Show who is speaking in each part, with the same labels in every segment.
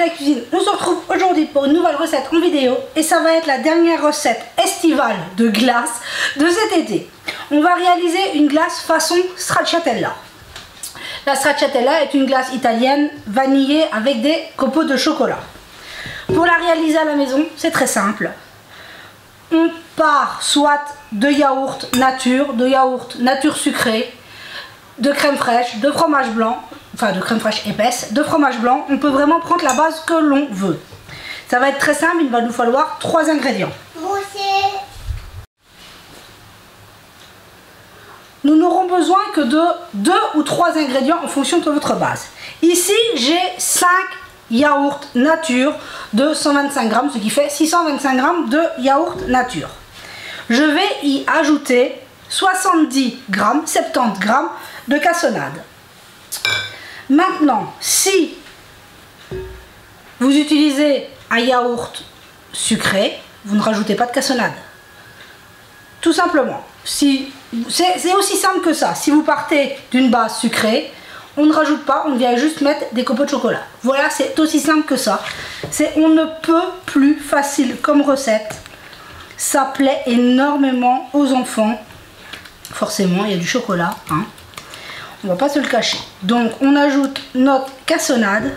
Speaker 1: la cuisine, on se retrouve aujourd'hui pour une nouvelle recette en vidéo et ça va être la dernière recette estivale de glace de cet été. On va réaliser une glace façon stracciatella. La stracciatella est une glace italienne vanillée avec des copeaux de chocolat. Pour la réaliser à la maison, c'est très simple. On part soit de yaourt nature sucré, de crème fraîche, de fromage blanc, enfin de crème fraîche épaisse, de fromage blanc. On peut vraiment prendre la base que l'on veut. Ça va être très simple, il va nous falloir 3 ingrédients. Nous n'aurons besoin que de 2 ou 3 ingrédients en fonction de votre base. Ici, j'ai 5 yaourts nature de 125 grammes, ce qui fait 625 grammes de yaourt nature. Je vais y ajouter 70 grammes, 70 grammes de cassonade. Maintenant, si vous utilisez un yaourt sucré, vous ne rajoutez pas de cassonade. Tout simplement. Si, c'est aussi simple que ça. Si vous partez d'une base sucrée, on ne rajoute pas, on vient juste mettre des copeaux de chocolat. Voilà, c'est aussi simple que ça. On ne peut plus facile comme recette. Ça plaît énormément aux enfants. Forcément, il y a du chocolat, hein. On va pas se le cacher. Donc, on ajoute notre cassonade.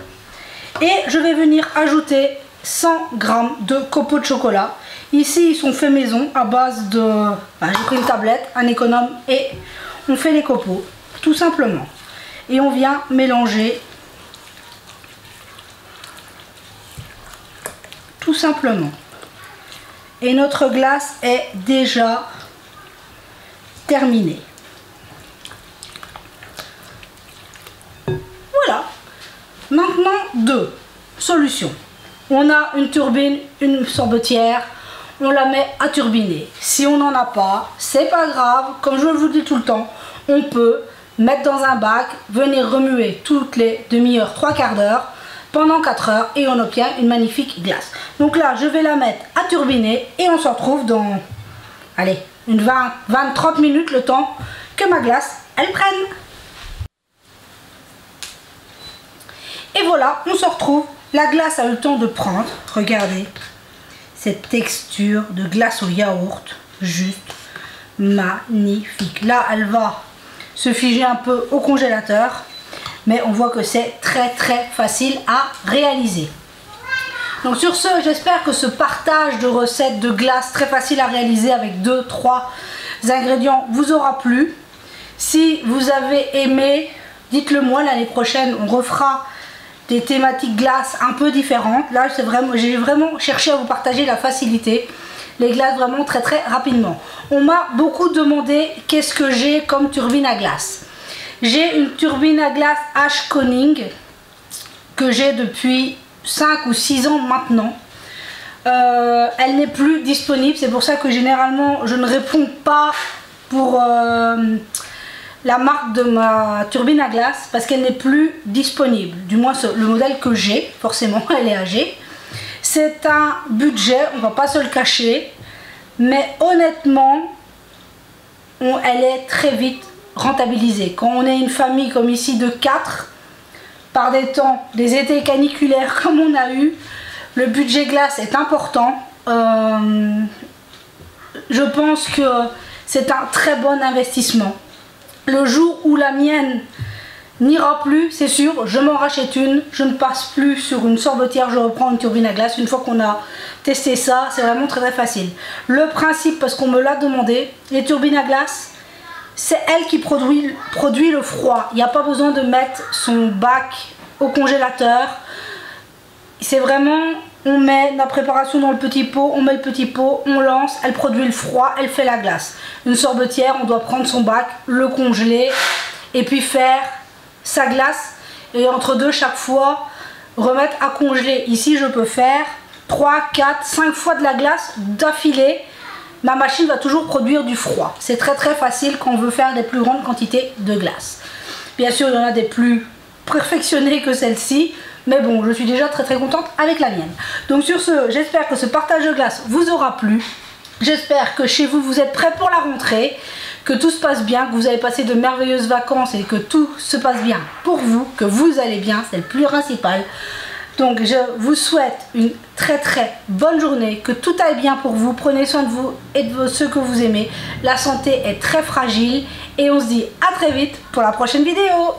Speaker 1: Et je vais venir ajouter 100 grammes de copeaux de chocolat. Ici, ils sont faits maison à base de... j'ai pris une tablette, un économe, et on fait les copeaux, tout simplement. Et on vient mélanger tout simplement. Et notre glace est déjà terminée. Voilà. Maintenant, 2 solutions. On a une turbine, une sorbetière. On la met à turbiner. Si on n'en a pas, c'est pas grave. Comme je vous le dis tout le temps, on peut mettre dans un bac, venir remuer toutes les demi-heures, 3 quarts d'heure, pendant 4 heures et on obtient une magnifique glace. Donc là, je vais la mettre à turbiner et on se retrouve dans, allez, une 20-30 minutes, le temps que ma glace, elle prenne. Et voilà, on se retrouve. La glace a eu le temps de prendre. Regardez cette texture de glace au yaourt, juste magnifique. Là, elle va se figer un peu au congélateur, mais on voit que c'est très facile à réaliser. Donc sur ce, j'espère que ce partage de recettes de glace très facile à réaliser avec 2-3 ingrédients vous aura plu. Si vous avez aimé, dites-le moi. L'année prochaine, on refera des thématiques glace un peu différentes. Là, j'ai vraiment cherché à vous partager la facilité. Les glaces vraiment très rapidement. On m'a beaucoup demandé qu'est-ce que j'ai comme turbine à glace. J'ai une turbine à glace H-Koning que j'ai depuis 5 ou 6 ans maintenant. Elle n'est plus disponible. C'est pour ça que généralement je ne réponds pas pour la marque de ma turbine à glace, parce qu'elle n'est plus disponible. Du moins le modèle que j'ai, forcément elle est âgée. C'est un budget, on va pas se le cacher, mais honnêtement, elle est très vite rentabilisée. Quand on est une famille comme ici de 4, par des étés caniculaires comme on a eu, le budget glace est important. Je pense que c'est un très bon investissement. Le jour où la mienne n'ira plus, c'est sûr, je m'en rachète une. Je ne passe plus sur une sorbetière, je reprends une turbine à glace. Une fois qu'on a testé ça, c'est vraiment très facile. Le principe, parce qu'on me l'a demandé, les turbines à glace, c'est elle qui produit le froid. Il n'y a pas besoin de mettre son bac au congélateur. C'est vraiment, on met la préparation dans le petit pot, on met le petit pot, on lance, elle produit le froid, elle fait la glace. Une sorbetière, on doit prendre son bac, le congeler et puis faire sa glace, et entre deux, chaque fois remettre à congeler. Ici, je peux faire 3, 4, 5 fois de la glace d'affilée. Ma machine va toujours produire du froid. C'est très facile quand on veut faire des plus grandes quantités de glace. Bien sûr, il y en a des plus perfectionnées que celle-ci, mais bon, je suis déjà très contente avec la mienne. Donc sur ce, j'espère que ce partage de glace vous aura plu. J'espère que chez vous, vous êtes prêts pour la rentrée, que tout se passe bien, que vous avez passé de merveilleuses vacances et que tout se passe bien pour vous, que vous allez bien, c'est le plus principal. Donc je vous souhaite une très bonne journée, que tout aille bien pour vous, prenez soin de vous et de ceux que vous aimez. La santé est très fragile et on se dit à très vite pour la prochaine vidéo.